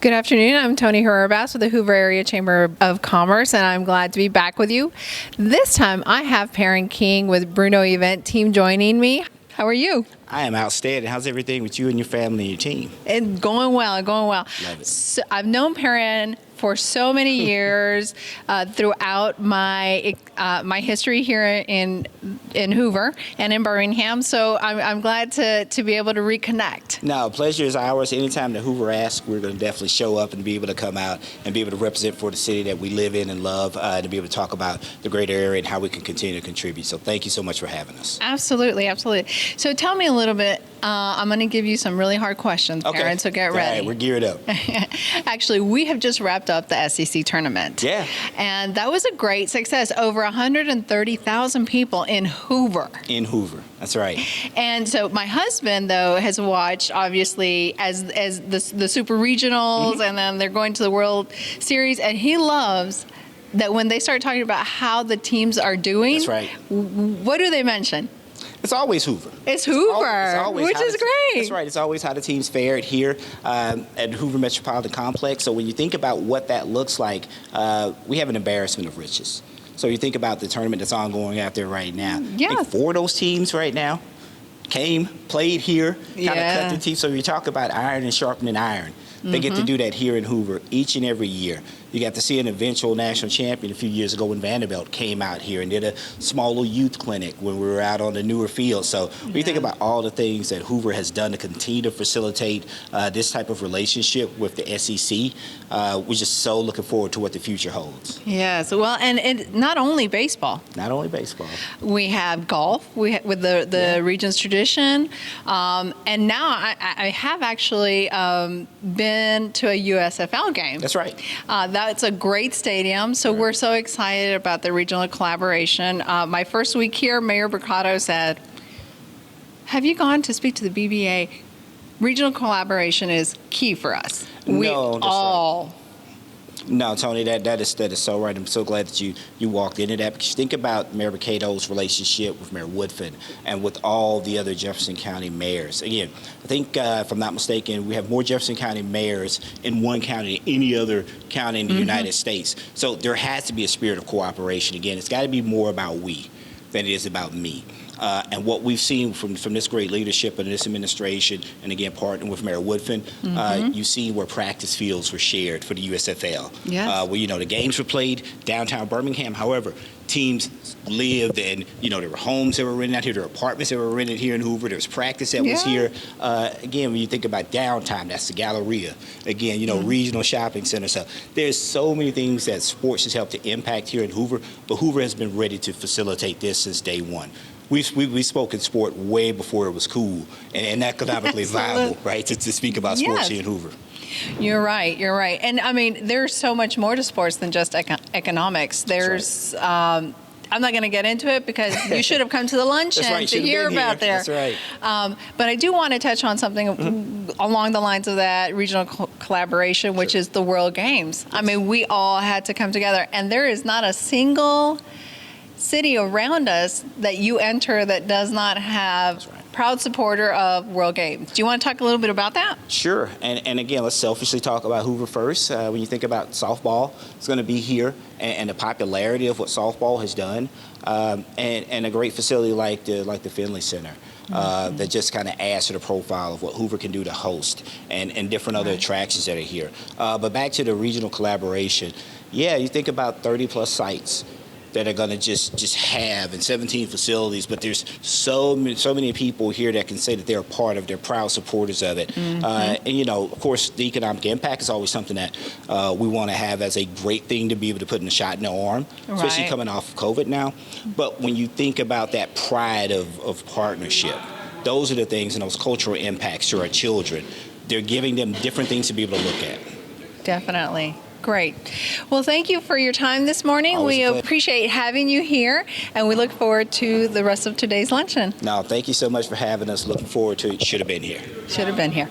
Good afternoon. I'm Toni Herrera-Bast with the Hoover Area Chamber of Commerce, and I'm glad to be back with you. This time I have Perren King with Bruno Event Team joining me. How are you? I am outstanding. How's everything with you and your family and your team? It's going well, going well. Love it. So I've known Perren for so many years throughout my my history here in Hoover and in Birmingham. So I'm glad to be able to reconnect. No, pleasure is ours. Anytime that Hoover asks, we're going to definitely show up and be able to come out and be able to represent for the city that we live in and love, to be able to talk about the greater area and how we can continue to contribute. So thank you so much for having us. Absolutely, absolutely. So tell me a little bit. I'm going to give you some really hard questions, Perren, Okay. so get ready. All right, we're geared up. Actually, we have just wrapped up the SEC tournament. Yeah. And that was a great success. Over 130,000 people in Hoover. In Hoover, that's right. And so my husband, though, has watched, obviously, as the super regionals, and then they're going to the World Series, and he loves that when they start talking about how the teams are doing. That's right. What do they mention? It's always Hoover. It's Hoover, It's always which how is the- great. That's right. It's always how the teams fared here at Hoover Metropolitan Complex. So when you think about what that looks like, we have an embarrassment of riches. So you think about the tournament that's ongoing out there right now. Yes. I think 4 of those teams right now played here, kind of cut the teeth. So you talk about iron and sharpening iron. They get to do that here in Hoover each and every year. You got to see an eventual national champion a few years ago when Vanderbilt came out here and did a small little youth clinic when we were out on the newer field. So when you think about all the things that Hoover has done to continue to facilitate this type of relationship with the SEC, we're just so looking forward to what the future holds. Yes, well, and not only baseball. Not only baseball. We have golf with the region's tradition, and now I have actually been to a USFL game. That's right. That's a great stadium, so we're so excited about the regional collaboration. My first week here, Mayor Mercado said, "Have you gone to speak to the BBA? Regional collaboration is key for us." No, that's all. right. No, Tony, that is so right. I'm so glad that you walked into that, because you think about Mayor Mercado's relationship with Mayor Woodfin and with all the other Jefferson County mayors. Again, I think, if I'm not mistaken, we have more Jefferson County mayors in one county than any other county in the United States. So there has to be a spirit of cooperation. Again, it's got to be more about we than it is about me. And what we've seen from this great leadership and this administration, and again, partnering with Mayor Woodfin, you see where practice fields were shared for the USFL. Yes. Where, the games were played downtown Birmingham. However, teams lived, and, there were homes that were rented out here, there were apartments that were rented here in Hoover, there was practice that was here. Again, when you think about downtime, that's the Galleria. Again, regional shopping center. So there's so many things that sports has helped to impact here in Hoover, but Hoover has been ready to facilitate this since day one. We spoke in sport way before it was cool and economically viable, right, to speak about sports here in Hoover. You're right. You're right. And I mean, there's so much more to sports than just economics. There's, I'm not going to get into it because you should have come to the luncheon to hear about there. That's right. But I do want to touch on something along the lines of that regional collaboration, which is the World Games. Yes. I mean, we all had to come together, and there is not a single city around us that you enter that does not have proud supporter of World Games. Do you want to talk a little bit about that? Sure. And again, let's selfishly talk about Hoover first. When you think about softball, it's going to be here, and the popularity of what softball has done, and a great facility like the Finley Center. That just kind of adds to the profile of what Hoover can do to host and different other attractions that are here. But back to the regional collaboration, you think about 30-plus sites that are going to just have, and 17 facilities, but there's so many people here that can say that they're they're proud supporters of it. And of course, the economic impact is always something that we want to have as a great thing to be able to put in a shot in the arm, especially coming off of COVID now. But when you think about that pride of partnership, those are the things, and those cultural impacts to our children. They're giving them different things to be able to look at. Definitely. Great. Well, thank you for your time this morning. Always we a pleasure. appreciate having you here, and we look forward to the rest of today's luncheon. No, thank you so much for having us. Looking forward to it. Should have been here. Should have been here.